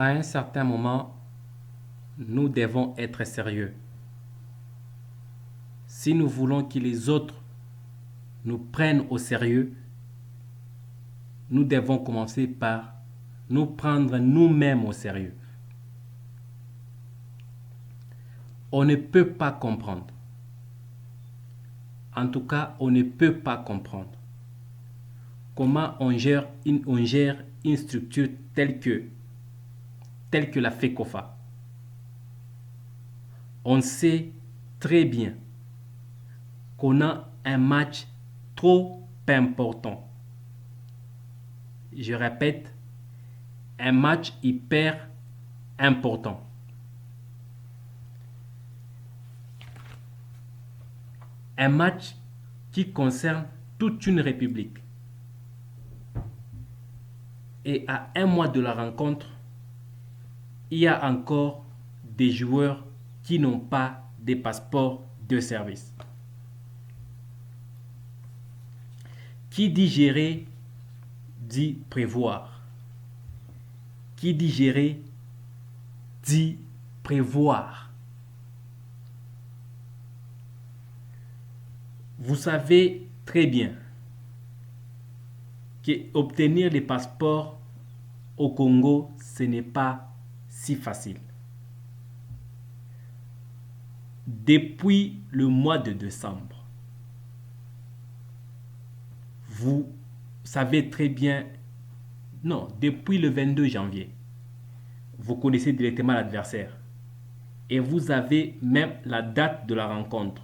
À un certain moment, nous devons être sérieux. Si nous voulons que les autres nous prennent au sérieux, nous devons commencer par nous prendre nous-mêmes au sérieux. On ne peut pas comprendre. En tout cas, on ne peut pas comprendre comment on gère une structure telle que la FECOFA. On sait très bien qu'on a un match trop important. Je répète, un match hyper important. Un match qui concerne toute une république. Et à un mois de la rencontre, il y a encore des joueurs qui n'ont pas de passeport de service. Qui dit gérer dit prévoir. Qui dit gérer dit prévoir. Vous savez très bien qu'obtenir les passeports au Congo, ce n'est pas si facile. Depuis le mois de décembre, vous savez très bien, non, depuis le 22 janvier, vous connaissez directement l'adversaire et vous avez même la date de la rencontre.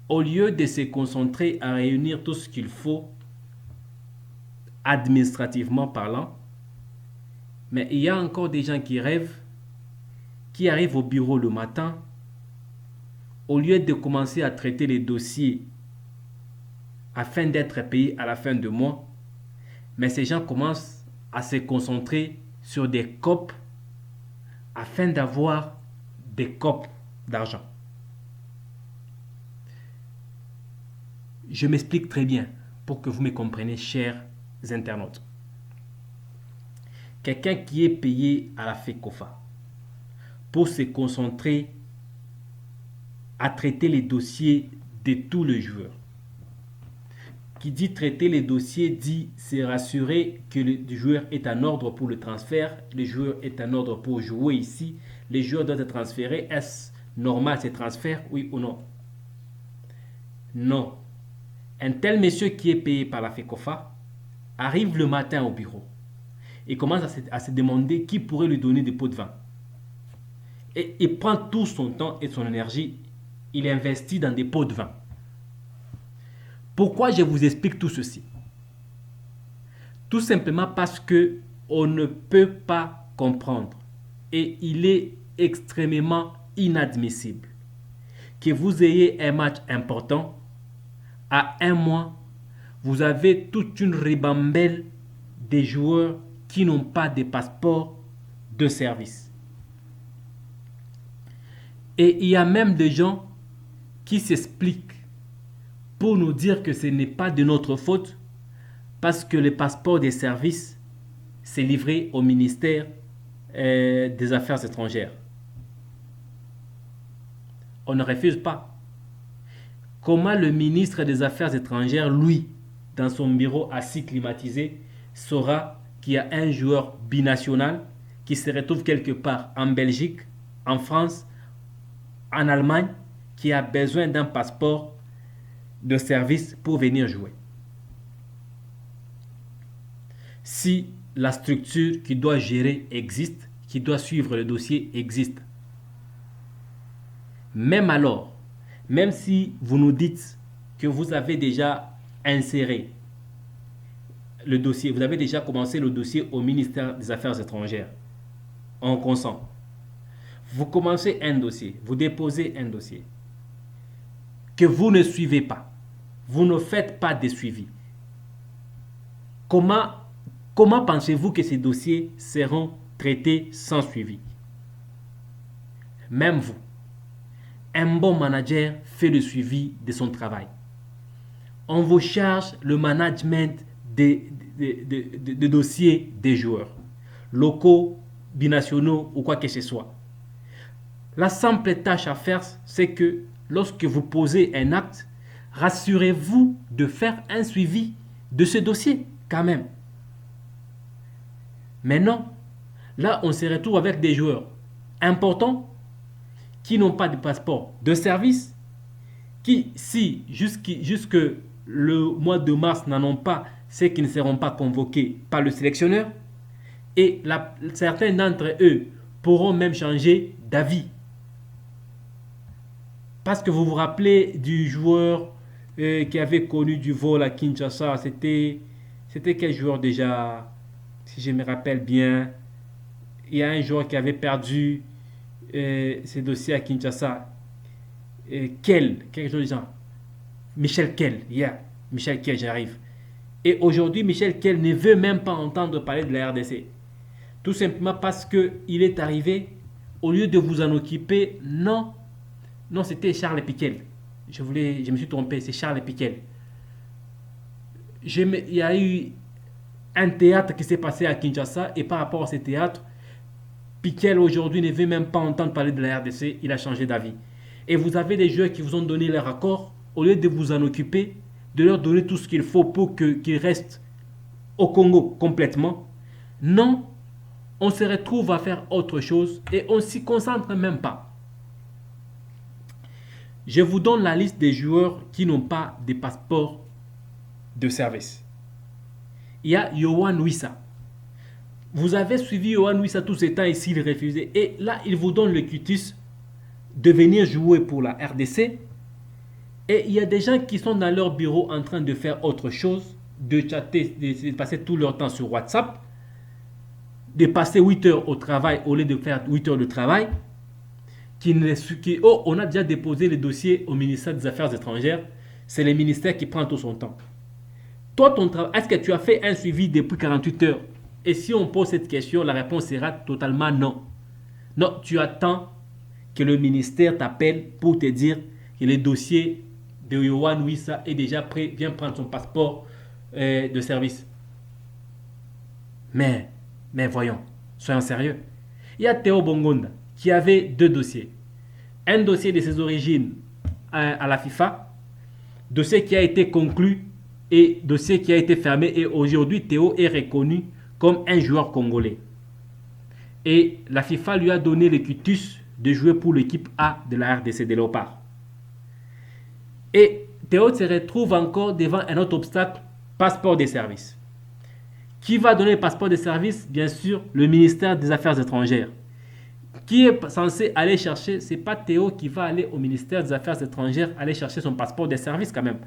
Au lieu de se concentrer à réunir tout ce qu'il faut, administrativement parlant, mais il y a encore des gens qui rêvent, qui arrivent au bureau le matin, au lieu de commencer à traiter les dossiers afin d'être payés à la fin du mois, mais ces gens commencent à se concentrer sur des copes afin d'avoir des copes d'argent. Je m'explique très bien pour que vous me compreniez, chers internautes. Quelqu'un qui est payé à la FECOFA pour se concentrer à traiter les dossiers de tous les joueurs. Qui dit traiter les dossiers dit se rassurer que le joueur est en ordre pour le transfert, le joueur est en ordre pour jouer ici, les joueurs doivent être transférés. Est-ce normal ces transferts, oui ou non? Non. Un tel monsieur qui est payé par la FECOFA arrive le matin au bureau et commence à se demander qui pourrait lui donner des pots de vin. Et il prend tout son temps et son énergie, il investit dans des pots de vin. Pourquoi je vous explique tout ceci? Tout simplement parce que on ne peut pas comprendre et il est extrêmement inadmissible que vous ayez un match important. À un mois, vous avez toute une ribambelle de joueurs qui n'ont pas de passeport de service. Et il y a même des gens qui s'expliquent pour nous dire que ce n'est pas de notre faute parce que le passeport de service s'est livré au ministère des Affaires étrangères. On ne refuse pas. Comment le ministre des Affaires étrangères, lui, dans son bureau assis climatisé, saura qu'il y a un joueur binational qui se retrouve quelque part en Belgique, en France, en Allemagne, qui a besoin d'un passeport de service pour venir jouer? Si la structure qui doit gérer existe, qui doit suivre le dossier existe, même alors, même si vous nous dites que vous avez déjà inséré le dossier, vous avez déjà commencé le dossier au ministère des Affaires étrangères, on consent. Vous commencez un dossier, vous déposez un dossier que vous ne suivez pas, vous ne faites pas de suivi. Comment pensez-vous que ces dossiers seront traités sans suivi? Même vous, un bon manager fait le suivi de son travail. On vous charge le management de dossiers des joueurs, locaux, binationaux ou quoi que ce soit. La simple tâche à faire, c'est que lorsque vous posez un acte, rassurez-vous de faire un suivi de ce dossier quand même. Mais non, là on se retrouve avec des joueurs importants qui n'ont pas de passeport de service, qui si jusque le mois de mars n'en ont pas, c'est qu'ils ne seront pas convoqués par le sélectionneur. Et certains d'entre eux pourront même changer d'avis. Parce que vous vous rappelez du joueur qui avait connu du vol à Kinshasa. C'était quel joueur déjà? Si je me rappelle bien, il y a un joueur qui avait perdu ses dossiers à Kinshasa. Quelque chose de genre. Michel Kell. Michel Kell, j'arrive. Et aujourd'hui, Michel Kell ne veut même pas entendre parler de la RDC. Tout simplement parce qu'il est arrivé, au lieu de vous en occuper, non, c'était Charles Piquel. Je me suis trompé, c'est Charles Piquel. Il y a eu un théâtre qui s'est passé à Kinshasa et par rapport à ce théâtre, Piquel aujourd'hui ne veut même pas entendre parler de la RDC, il a changé d'avis. Et vous avez des joueurs qui vous ont donné leur accord, au lieu de vous en occuper, de leur donner tout ce qu'il faut pour qu'ils restent au Congo complètement. Non, on se retrouve à faire autre chose et on ne s'y concentre même pas. Je vous donne la liste des joueurs qui n'ont pas de passeport de service. Il y a Yohan Wissa. Vous avez suivi Yohan Wissa tout ce temps ici, il refusait. Et là, il vous donne le quitus de venir jouer pour la RDC. Et il y a des gens qui sont dans leur bureau en train de faire autre chose, de chatter, de passer tout leur temps sur WhatsApp, de passer 8 heures au travail au lieu de faire 8 heures de travail. On a déjà déposé le dossier au ministère des Affaires étrangères. C'est le ministère qui prend tout son temps. Toi, ton travail, est-ce que tu as fait un suivi depuis 48 heures? Et si on pose cette question, la réponse sera totalement non. Non, tu attends que le ministère t'appelle pour te dire que le dossier de Yohan Wissa est déjà prêt, viens prendre son passeport de service. Mais voyons, soyons sérieux. Il y a Théo Bongonda qui avait 2 dossiers. Un dossier de ses origines à la FIFA, dossier qui a été conclu et dossier qui a été fermé. Et aujourd'hui, Théo est reconnu comme un joueur congolais. Et la FIFA lui a donné le quitus de jouer pour l'équipe A de la RDC des Léopards. Et Théo se retrouve encore devant un autre obstacle, passeport de service. Qui va donner le passeport de service? Bien sûr, le ministère des Affaires étrangères. Qui est censé aller chercher? Ce n'est pas Théo qui va aller au ministère des Affaires étrangères aller chercher son passeport de service quand même.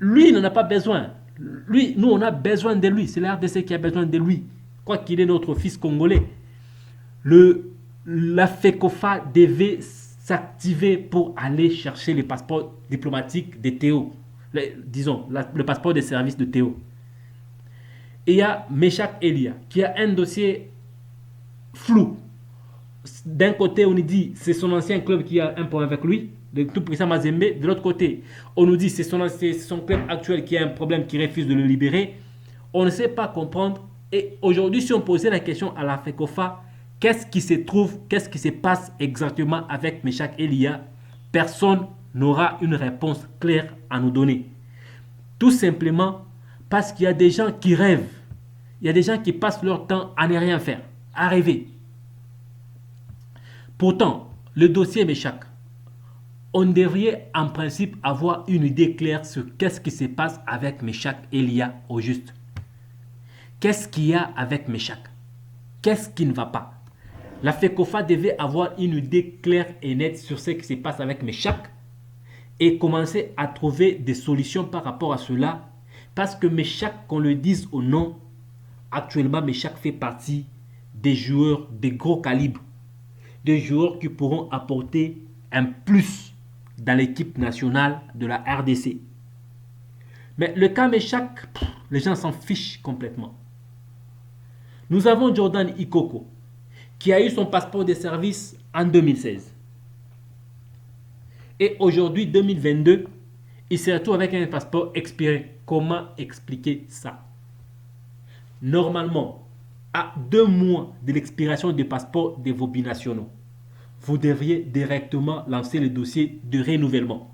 Lui, il n'en a pas besoin. Lui, nous, on a besoin de lui. C'est la RDC qui a besoin de lui. Quoi qu'il est notre fils congolais. La FECOFA devait s'activer pour aller chercher le passeport diplomatique de Théo. Le passeport de service de Théo. Et il y a Meshak Elia qui a un dossier flou. D'un côté, on nous dit c'est son ancien club qui a un problème avec lui, le tout puissant Mazembe. De l'autre côté, on nous dit c'est son club actuel qui a un problème, qui refuse de le libérer. On ne sait pas comprendre. Et aujourd'hui, si on posait la question à la FECOFA, qu'est-ce qui se passe exactement avec Meshak Elia? Personne n'aura une réponse claire à nous donner. Tout simplement parce qu'il y a des gens qui rêvent. Il y a des gens qui passent leur temps à ne rien faire, à rêver. Pourtant, le dossier Meshak, on devrait en principe avoir une idée claire sur qu'est-ce qui se passe avec Meshak Elia au juste. Qu'est-ce qu'il y a avec Meshak? Qu'est-ce qui ne va pas? La FECOFA devait avoir une idée claire et nette sur ce qui se passe avec Meshak et commencer à trouver des solutions par rapport à cela. Parce que Meshak, qu'on le dise ou non, actuellement Meshak fait partie des joueurs de gros calibre. Des joueurs qui pourront apporter un plus dans l'équipe nationale de la RDC. Mais le cas Meshak, les gens s'en fichent complètement. Nous avons Jordan Ikoko, qui a eu son passeport de service en 2016. Et aujourd'hui, 2022, il se retrouve avec un passeport expiré. Comment expliquer ça? Normalement, à 2 mois de l'expiration du passeport de vos binationaux, vous devriez directement lancer le dossier de renouvellement.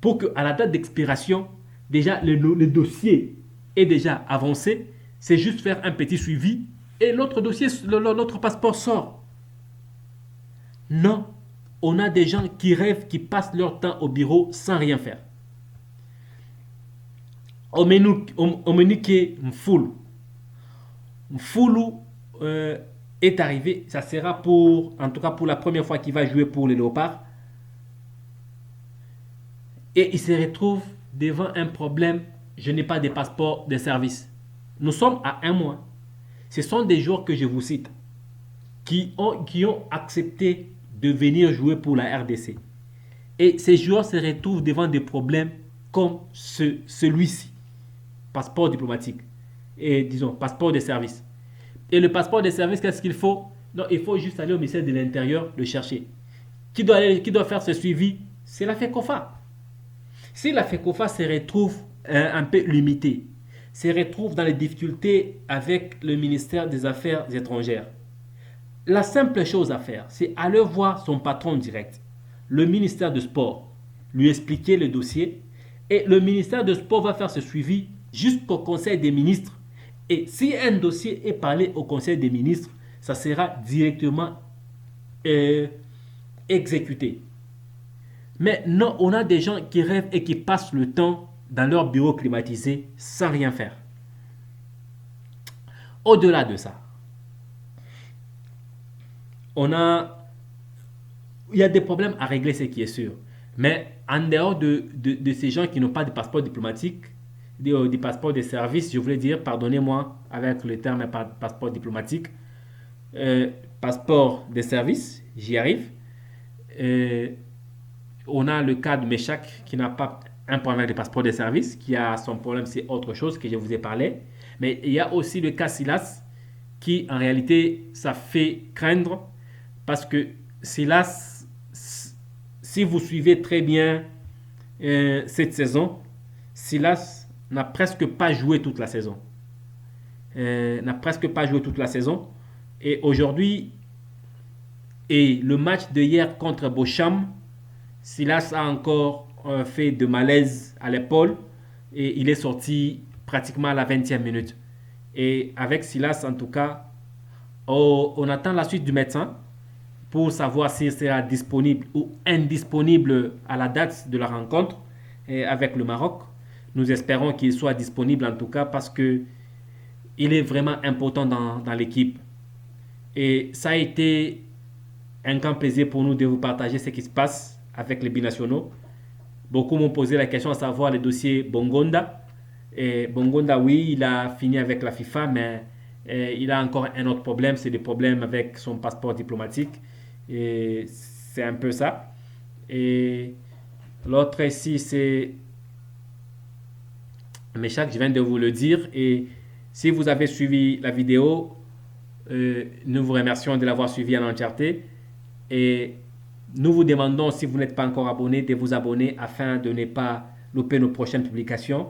Pour qu'à la date d'expiration, déjà le dossier est déjà avancé, c'est juste faire un petit suivi et l'autre dossier, l'autre passeport sort. Non, on a des gens qui rêvent, qui passent leur temps au bureau sans rien faire. Omenike Mfulu. Mfulu est arrivé, ça sera en tout cas pour la première fois qu'il va jouer pour les Léopards. Et il se retrouve devant un problème, je n'ai pas de passeport de service. Nous sommes à 1 mois. Ce sont des joueurs que je vous cite, qui ont accepté de venir jouer pour la RDC. Et ces joueurs se retrouvent devant des problèmes comme celui-ci. Passeport diplomatique. Et disons, passeport de service. Et le passeport de service, qu'est-ce qu'il faut? Non, il faut juste aller au ministère de l'Intérieur le chercher. Qui doit faire ce suivi? C'est la FECOFA. Si la FECOFA se retrouve un peu limitée, se retrouve dans les difficultés avec le ministère des Affaires étrangères, la simple chose à faire, c'est aller voir son patron direct, le ministère du Sport, lui expliquer le dossier et le ministère du Sport va faire ce suivi jusqu'au Conseil des ministres. Et si un dossier est parlé au Conseil des ministres, ça sera directement exécuté. Mais non, on a des gens qui rêvent et qui passent le temps dans leur bureau climatisé sans rien faire. Au-delà de ça, il y a des problèmes à régler, c'est qui est sûr. Mais en dehors de ces gens qui n'ont pas de passeport diplomatique, des passeports de service, je voulais dire, pardonnez-moi avec le terme passeport diplomatique, passeport de service, j'y arrive. On a le cas de Meshach qui n'a pas un problème avec le passeport de service, qui a son problème, c'est autre chose que je vous ai parlé. Mais il y a aussi le cas Silas, qui en réalité, ça fait craindre, parce que Silas, si vous suivez très bien cette saison, Silas n'a presque pas joué toute la saison. Et aujourd'hui, et le match de hier contre Bochum, Silas a encore fait de malaise à l'épaule et il est sorti pratiquement à la 20e minute. Et avec Silas, en tout cas, on attend la suite du médecin pour savoir s'il sera disponible ou indisponible à la date de la rencontre avec le Maroc. Nous espérons qu'il soit disponible en tout cas parce que il est vraiment important dans l'équipe. Et ça a été un grand plaisir pour nous de vous partager ce qui se passe avec les binationaux. Beaucoup m'ont posé la question à savoir le dossier Bongonda. Et Bongonda, oui, il a fini avec la FIFA, mais il a encore un autre problème, c'est des problèmes avec son passeport diplomatique. Et c'est un peu ça. Et l'autre ici, c'est Meshach, je viens de vous le dire. Et si vous avez suivi la vidéo, nous vous remercions de l'avoir suivi en entièreté. Et nous vous demandons, si vous n'êtes pas encore abonné, de vous abonner afin de ne pas louper nos prochaines publications.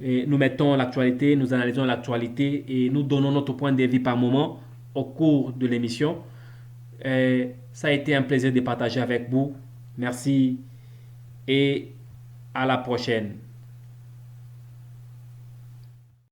Et nous mettons l'actualité, nous analysons l'actualité et nous donnons notre point de vue par moment au cours de l'émission. Ça a été un plaisir de partager avec vous. Merci et à la prochaine.